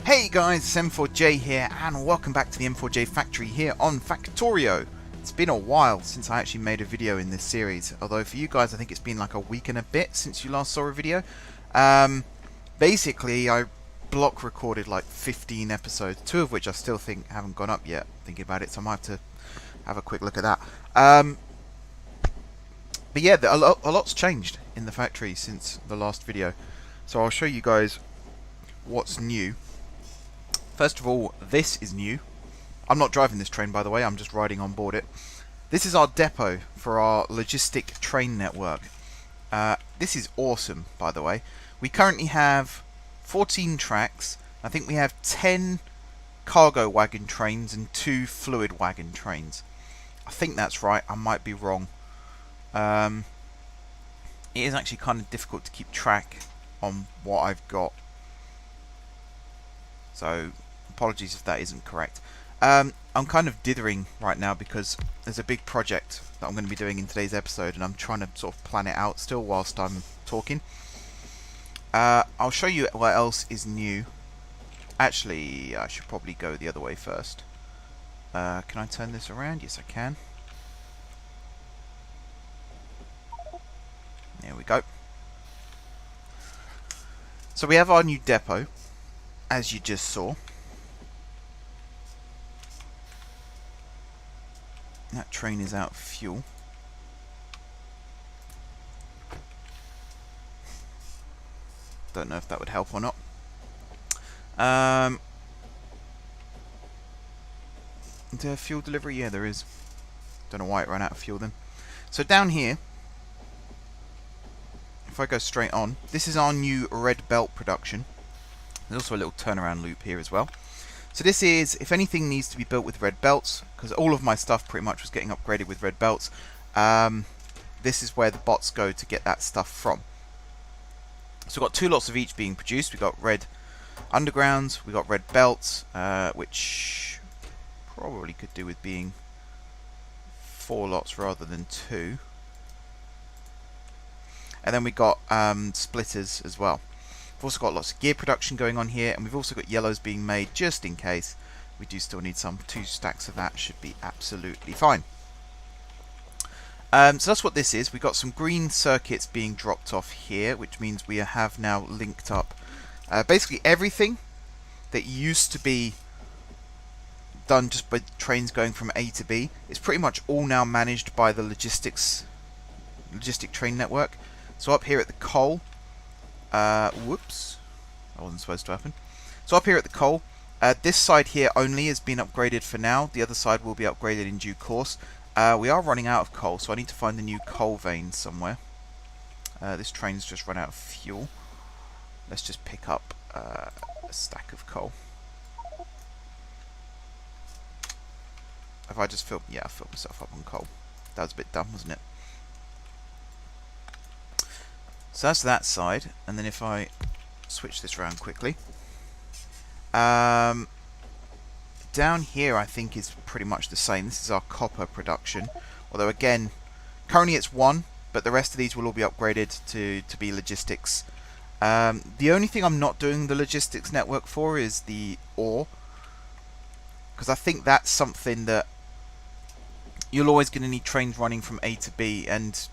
Hey guys, it's M4J here, and welcome back to the M4J factory here on Factorio. It's been a while since I actually made a video in this series, although for you guys I think it's been like a week and a bit since you last saw a video. Basically, I block recorded like 15 episodes, 2 of which I still think haven't gone up yet, thinking about it, so I might have to have a quick look at that. But yeah, a lot's changed in the factory since the last video, so I'll show you guys what's new. First of all, this is new. I'm not driving this train, by the way, I'm just riding on board it. This is our depot for our logistic train network. This is awesome, by the way. We currently have 14 tracks. I think we have 10 cargo wagon trains and 2 fluid wagon trains. I think that's right, I might be wrong. It is actually kind of difficult to keep track on what I've got, so apologies if that isn't correct. I'm kind of dithering right now because there's a big project that I'm going to be doing in today's episode, and I'm trying to sort of plan it out still whilst I'm talking. I'll show you what else is new. Actually, I should probably go the other way first. Can I turn this around? Yes, I can. There we go. So we have our new depot, as you just saw. That train is out of fuel. Don't know if that would help or not. Is there fuel delivery? Yeah, there is. Don't know why it ran out of fuel then. So down here, if I go straight on, this is our new red belt production. There's also a little turnaround loop here as well. So this is, if anything needs to be built with red belts, because all of my stuff pretty much was getting upgraded with red belts, this is where the bots go to get that stuff from. So we've got 2 lots of each being produced. We've got red undergrounds, we've got red belts, which probably could do with being 4 lots rather than 2. And then we got splitters as well. We've also got lots of gear production going on here, and we've also got yellows being made just in case. We do still need some. 2 stacks of that should be absolutely fine. So that's what this is. We've got some green circuits being dropped off here, which means we have now linked up basically everything that used to be done just by trains going from A to B. It's pretty much all now managed by the logistic train network. So up here at the coal, whoops, that wasn't supposed to happen. So up here at the coal, this side here only has been upgraded for now. The other side will be upgraded in due course. We are running out of coal, so I need to find a new coal vein somewhere. This train's just run out of fuel. Let's just pick up a stack of coal. Have I just filled? Yeah, I filled myself up on coal. That was a bit dumb, wasn't it? So that's that side, and then if I switch this around quickly, down here I think is pretty much the same. This is our copper production, although again, currently it's 1, but the rest of these will all be upgraded to be logistics. The only thing I'm not doing the logistics network for is the ore, because I think that's something that you're always going to need trains running from A to B, and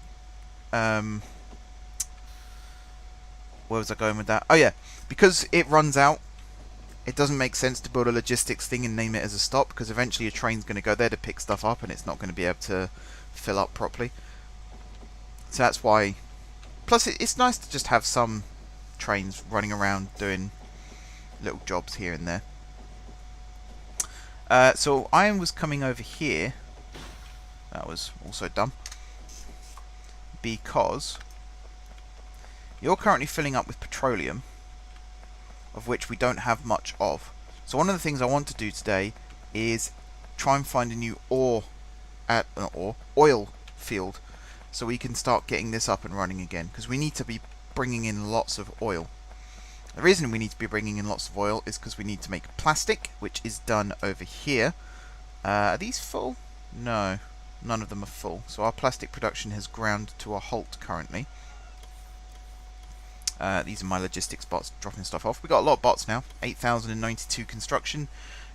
where was I going with that? Oh yeah, because it runs out, it doesn't make sense to build a logistics thing and name it as a stop, because eventually a train's going to go there to pick stuff up and it's not going to be able to fill up properly. So that's why. Plus it's nice to just have some trains running around doing little jobs here and there. So iron was coming over here. That was also dumb, because you're currently filling up with petroleum, of which we don't have much of. So one of the things I want to do today is try and find a new oil field, so we can start getting this up and running again, because we need to be bringing in lots of oil. The reason we need to be bringing in lots of oil is because we need to make plastic, which is done over here. Are these full? No, none of them are full. So our plastic production has ground to a halt currently. These are my logistics bots dropping stuff off. We got a lot of bots now. 8,092 construction,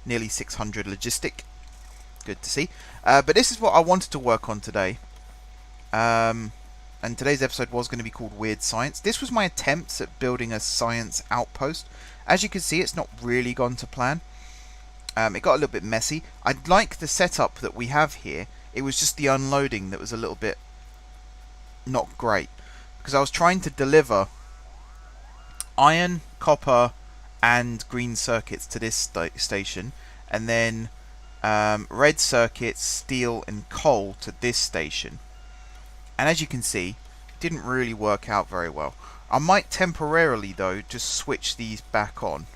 nearly 600 logistic. Good to see. But this is what I wanted to work on today. And today's episode was going to be called Weird Science. This was my attempts at building a science outpost. As you can see, it's not really gone to plan. It got a little bit messy. I like the setup that we have here. It was just the unloading that was a little bit not great. Because I was trying to deliver iron, copper, and green circuits to this station, and then red circuits, steel, and coal to this station. And as you can see, it didn't really work out very well. I might temporarily, though, just switch these back on.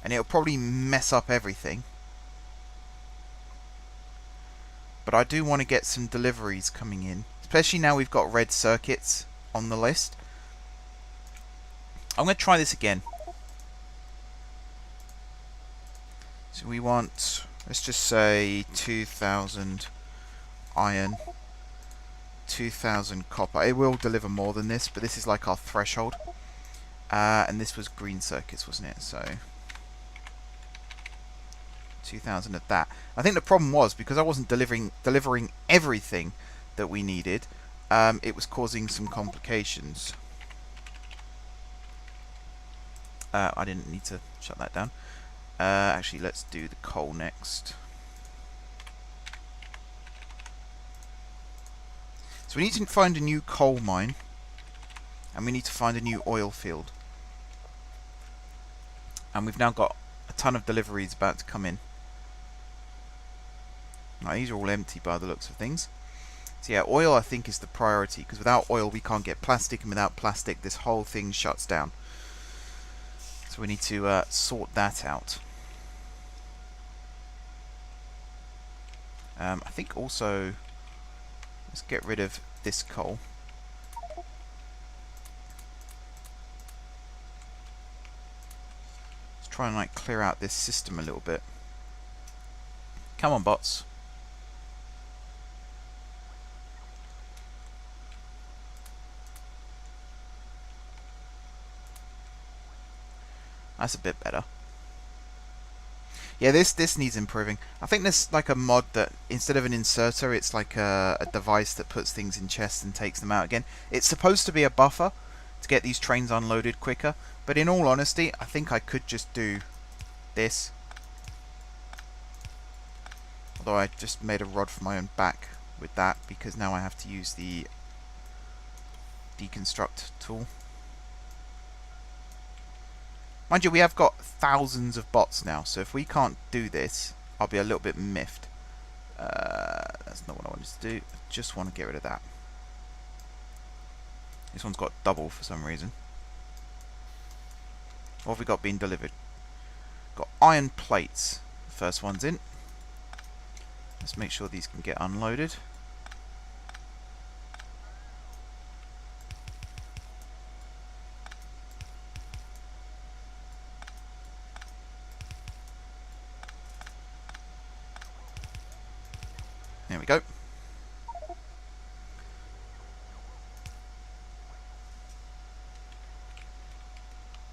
And it'll probably mess up everything. But I do want to get some deliveries coming in. Especially now we've got red circuits on the list. I'm going to try this again. So we want, let's just say 2,000 iron, 2,000 copper. It will deliver more than this, but this is like our threshold. And this was green circuits, wasn't it? So 2,000 of that. I think the problem was because I wasn't delivering everything that we needed. It was causing some complications. I didn't need to shut that down. Actually, let's do the coal next. So we need to find a new coal mine, and we need to find a new oil field. And we've now got a ton of deliveries about to come in. Now, these are all empty by the looks of things. So yeah, oil I think is the priority, because without oil we can't get plastic, and without plastic this whole thing shuts down. So we need to sort that out. I think also, let's get rid of this coal. Let's try and like clear out this system a little bit. Come on, bots. That's a bit better. Yeah, this needs improving. I think there's like a mod that instead of an inserter, it's like a device that puts things in chests and takes them out again. It's supposed to be a buffer to get these trains unloaded quicker, but in all honesty, I think I could just do this. Although I just made a rod for my own back with that, because now I have to use the deconstruct tool. Mind you, we have got thousands of bots now, so if we can't do this, I'll be a little bit miffed. That's not what I wanted to do. I just want to get rid of that. This one's got double for some reason. What have we got being delivered? Got iron plates. The first one's in. Let's make sure these can get unloaded. There we go.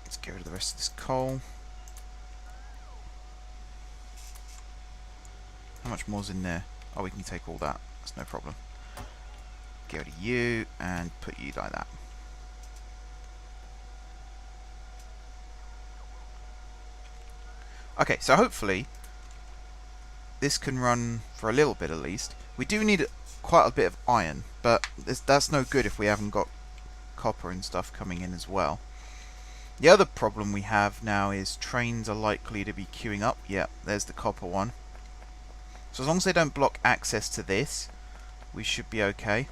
Let's get rid of the rest of this coal. How much more's in there? Oh, we can take all that. That's no problem. Get rid of you and put you like that. Okay, so hopefully this can run for a little bit at least. We do need quite a bit of iron, but that's no good if we haven't got copper and stuff coming in as well. The other problem we have now is trains are likely to be queuing up. Yeah, there's the copper one. So as long as they don't block access to this, we should be okay.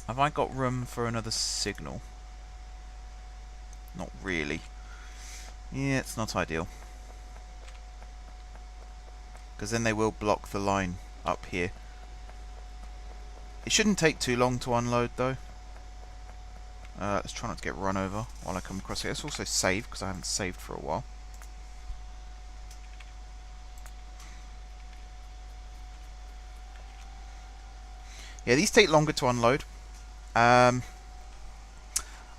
Have I got room for another signal? Not really. Yeah, it's not ideal. Because then they will block the line up here. It shouldn't take too long to unload though. Let's try not to get run over while I come across it. Let's also save, because I haven't saved for a while. Yeah, these take longer to unload. I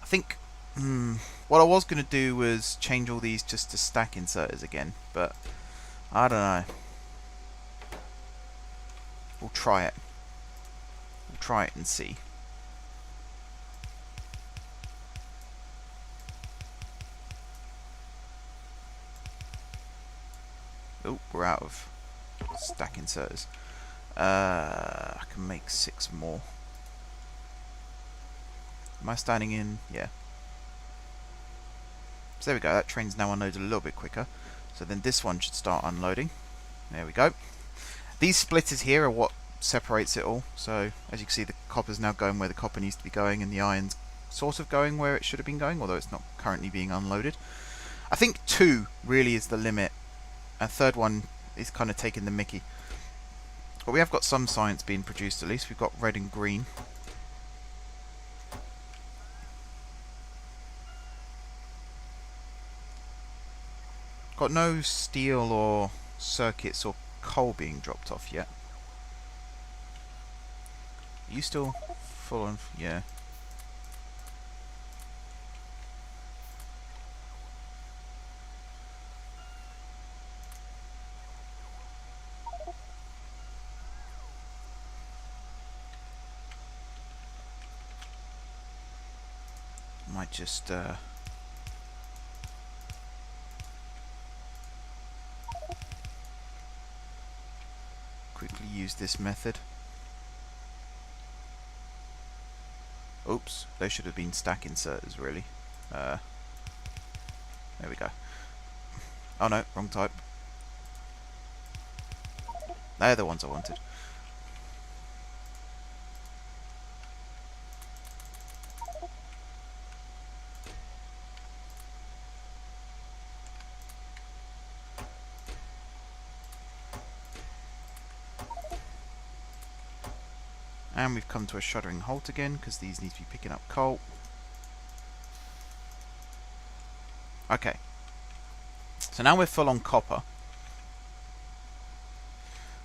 think what I was going to do was change all these just to stack inserters again, but I don't know. We'll try it. We'll try it and see. Oh, we're out of stack inserters. I can make 6 more. Am I standing in? Yeah. So there we go. That train's now unloaded a little bit quicker. So then this one should start unloading. There we go. These splitters here are what separates it all. So as you can see, the copper's now going where the copper needs to be going, and the iron's sort of going where it should have been going, although it's not currently being unloaded. I think 2 really is the limit. A third one is kind of taking the mickey. But we have got some science being produced at least. We've got red and green. Got no steel or circuits or coal being dropped off yet. Are you still full on? Yeah. Might just quickly use this method. Oops, those should have been stack inserters really. There we go. Oh no, wrong type. They're the ones I wanted. And we've come to a shuddering halt again because these need to be picking up coal. Okay. So now we're full on copper.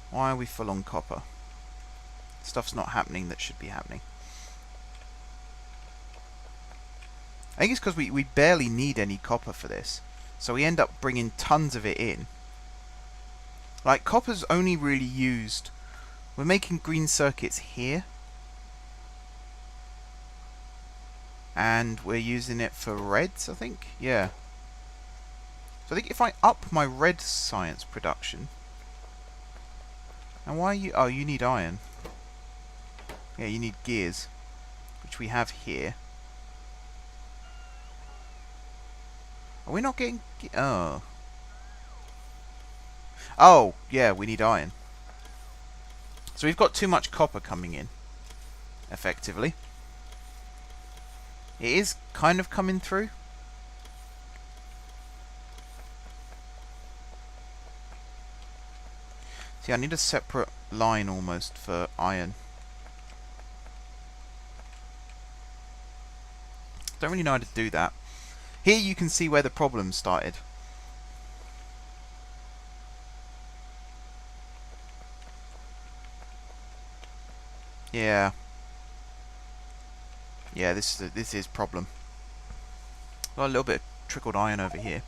Why are we full on copper? Stuff's not happening that should be happening. I think it's because we barely need any copper for this. So we end up bringing tons of it in. Like, copper's only really used... We're making green circuits here. And we're using it for reds, I think? Yeah. So I think if I up my red science production... And why are you... Oh, you need iron. Yeah, you need gears. Which we have here. Are we not getting... Oh. Oh, yeah, we need iron. So we've got too much copper coming in. Effectively. It is kind of coming through. See, I need a separate line almost for iron. Don't really know how to do that. Here you can see where the problem started. Yeah. Yeah, this is problem. Got a little bit of trickled iron over here.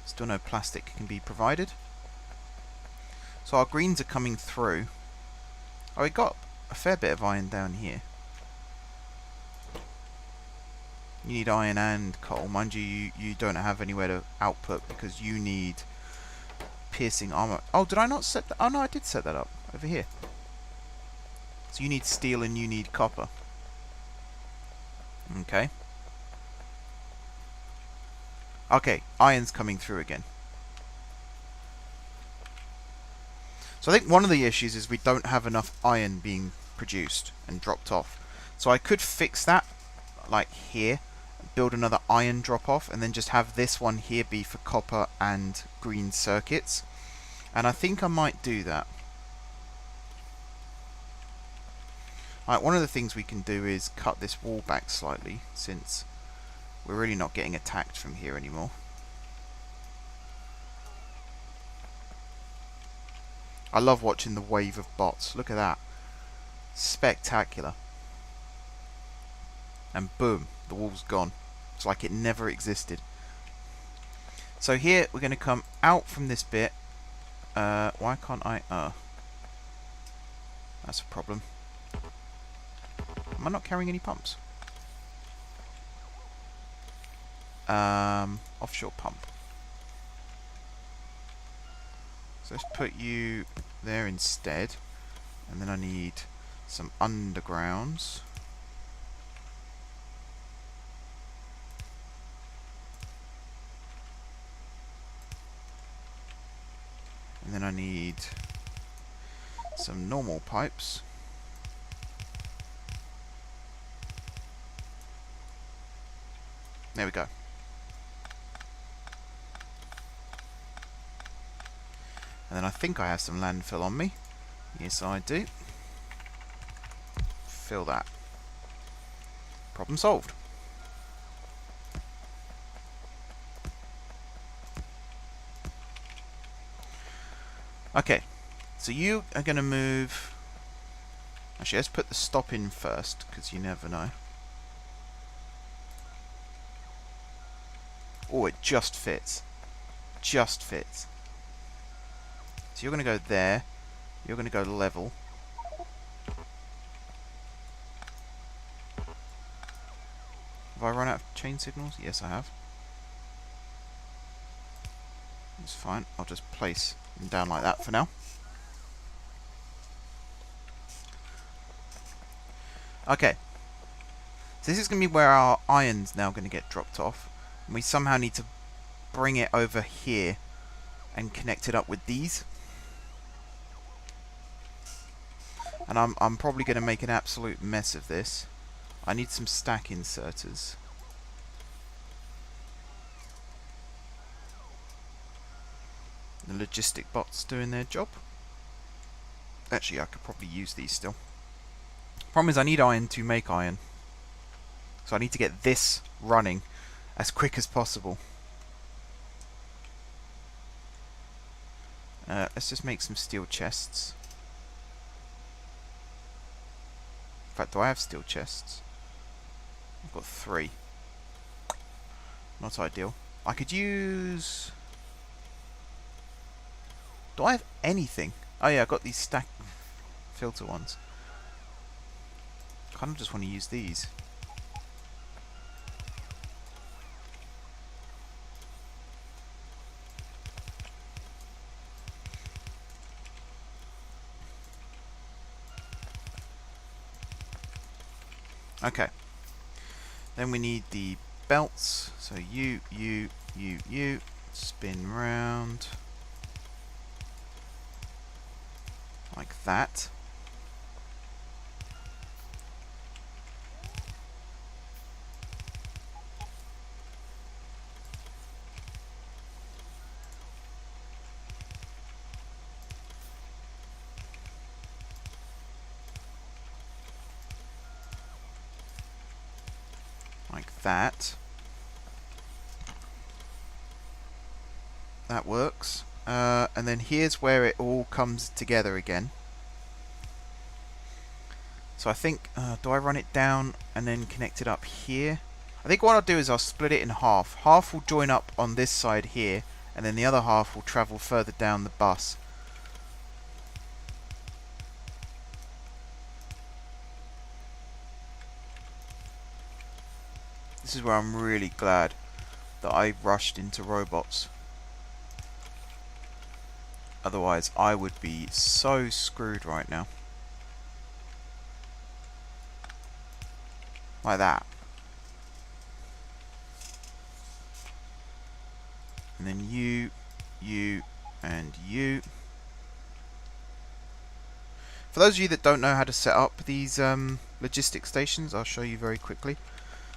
Still no plastic can be provided. So our greens are coming through. Oh, we got a fair bit of iron down here. You need iron and coal. Mind you, you don't have anywhere to output because you need piercing armor. Oh, did I not set that? Oh no, I did set that up over here. So you need steel and you need copper. Okay. Okay, iron's coming through again. So I think one of the issues is we don't have enough iron being produced and dropped off. So I could fix that, like here, build another iron drop off, and then just have this one here be for copper and green circuits. And I think I might do that. Alright, one of the things we can do is cut this wall back slightly, since we're really not getting attacked from here anymore. I love watching the wave of bots. Look at that. Spectacular. And boom, the wall's gone. It's like it never existed. So here we're going to come out from this bit. Why can't I? That's a problem. Am I not carrying any pumps? Offshore pump. So let's put you there instead. And then I need some undergrounds. And then I need some normal pipes. There we go. And then I think I have some landfill on me. Yes, I do. Fill that. Problem solved. Okay, so you are going to move... Actually, let's put the stop in first, because you never know. Oh, it just fits. Just fits. So you're going to go there. You're going to go level. Have I run out of chain signals? Yes, I have. It's fine. I'll just place them down like that for now. Okay. So this is going to be where our iron's now going to get dropped off. And we somehow need to bring it over here and connect it up with these. And I'm probably going to make an absolute mess of this. I need some stack inserters. The logistic bots doing their job. Actually, I could probably use these still. Problem is I need iron to make iron. So I need to get this running as quick as possible. Let's just make some steel chests. In fact, do I have steel chests? I've got 3. Not ideal. I could use... Do I have anything? Oh yeah, I've got these stack filter ones. Kind of just want to use these. Okay. Then we need the belts. So you, spin round. Like that. Like that. That works. And then here's where it all comes together again. So I think, do I run it down and then connect it up here? I think what I'll do is I'll split it in half. Half will join up on this side here, and then the other half will travel further down the bus. This is where I'm really glad that I rushed into robots. Otherwise, I would be so screwed right now. Like that. And then you, and you. For those of you that don't know how to set up these logistic stations, I'll show you very quickly.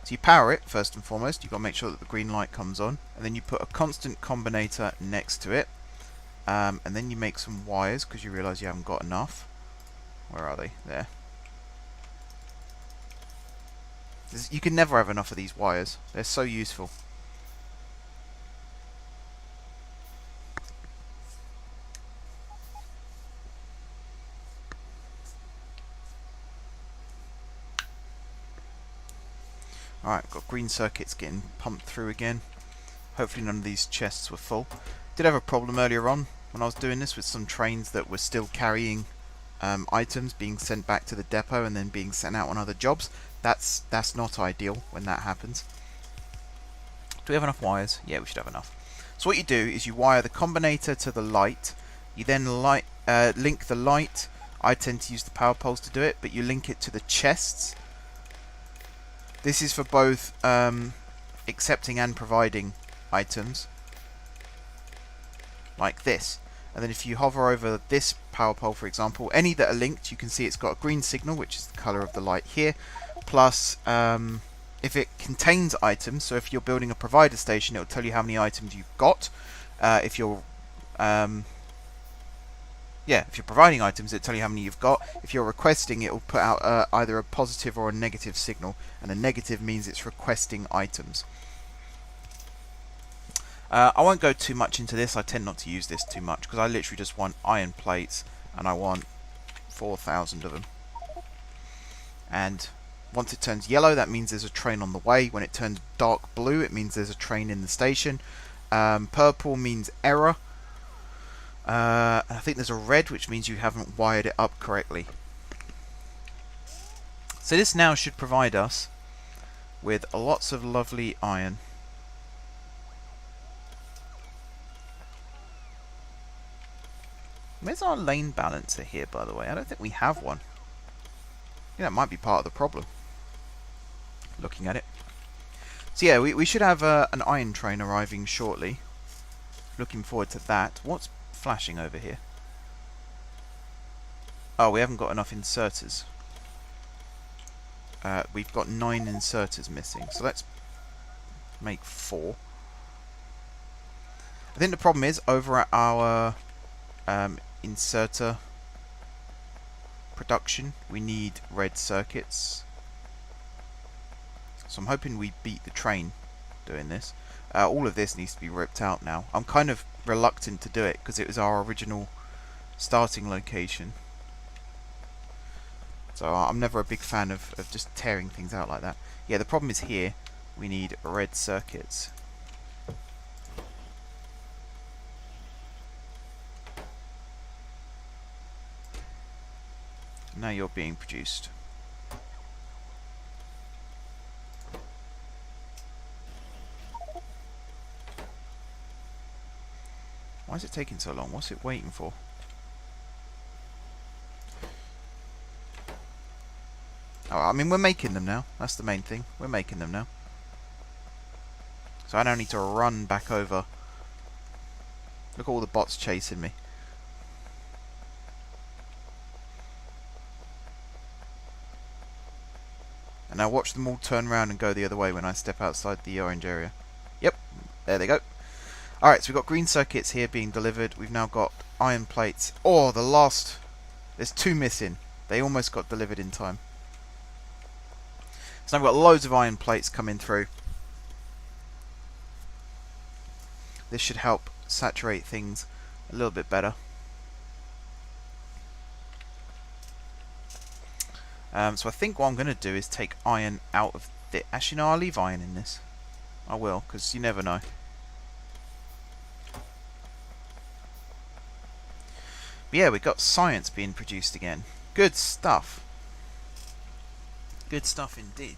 So you power it, first and foremost. You've got to make sure that the green light comes on. And then you put a constant combinator next to it. And then you make some wires, because you realise you haven't got enough. Where are they? There. You can never have enough of these wires. They're so useful. Alright, got green circuits getting pumped through again. Hopefully none of these chests were full. Did have a problem earlier on when I was doing this with some trains that were still carrying items being sent back to the depot and then being sent out on other jobs. That's not ideal when that happens. Do we have enough wires? Yeah, we should have enough. So what you do is you wire the combinator to the light. You then link the light. I tend to use the power poles to do it, but you link it to the chests. This is for both accepting and providing items, like this. And then if you hover over this power pole, for example, any that are linked, you can see it's got a green signal, which is the colour of the light here, plus if it contains items, so if you're building a provider station, it will tell you how many items you've got. If you're if you're providing items, it'll tell you how many you've got. If you're requesting, it will put out either a positive or a negative signal, and a negative means it's requesting items. I won't go too much into this. I tend not to use this too much because I literally just want iron plates, and I want 4,000 of them. And once it turns yellow, that means there's a train on the way. When it turns dark blue, it means there's a train in the station. Purple means error. I think there's a red, which means you haven't wired it up correctly. So this now should provide us with lots of lovely iron. Where's our lane balancer here, by the way? I don't think we have one. Yeah, that might be part of the problem, looking at it. So yeah, we should have an iron train arriving shortly. Looking forward to that. What's flashing over here? Oh, we haven't got enough inserters. We've got 9 inserters missing, so let's make 4. I think the problem is over at our inserter production, we need red circuits. So I'm hoping we beat the train doing this. All of this needs to be ripped out now. I'm kind of reluctant to do it because it was our original starting location. So I'm never a big fan of just tearing things out like that. Yeah, the problem is here. We need red circuits. Now you're being produced. Why is it taking so long? What's it waiting for? Oh, I mean, we're making them now. That's the main thing. We're making them now. So I don't need to run back over. Look at all the bots chasing me. And now watch them all turn around and go the other way when I step outside the orange area. Yep, there they go. Alright, so we've got green circuits here being delivered. We've now got iron plates. Oh, the last... There's 2 missing. They almost got delivered in time. So now we've got loads of iron plates coming through. This should help saturate things a little bit better. So I think what I'm going to do is take iron out of the... Actually, no, I'll leave iron in this. I will, because you never know. But yeah, we've got science being produced again. Good stuff. Good stuff indeed.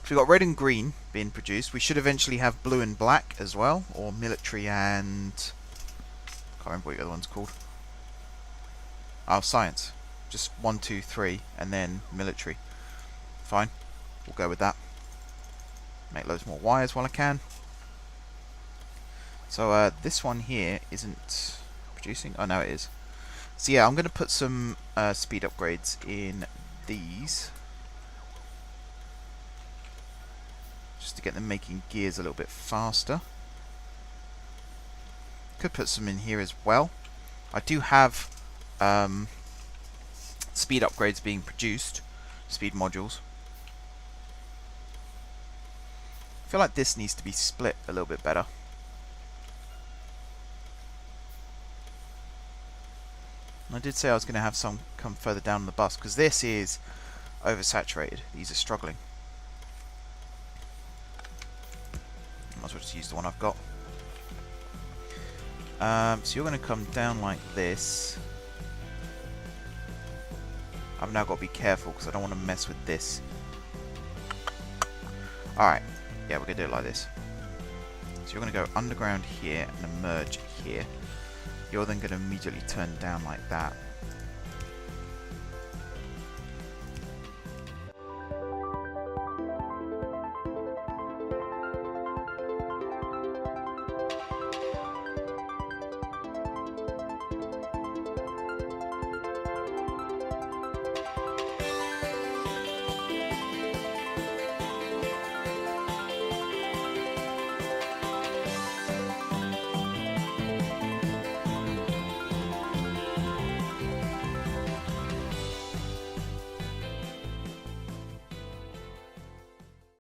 So we've got red and green being produced. We should eventually have blue and black as well. Or military and... can't remember what the other one's called. Oh, science. Just 1, 2, 3, and then military. Fine. We'll go with that. Make loads more wires while I can. So this one here isn't producing. Oh, no, it is. So yeah, I'm going to put some speed upgrades in these. Just to get them making gears a little bit faster. Could put some in here as well. I do have... speed upgrades being produced, speed modules. I feel like this needs to be split a little bit better. And I did say I was going to have some come further down the bus because this is oversaturated. These are struggling. as well just use the one I've got. So you're going to come down like this. I've now got to be careful because I don't want to mess with this. Alright, yeah, we're going to do it like this. So you're going to go underground here and emerge here. You're then going to immediately turn down like that.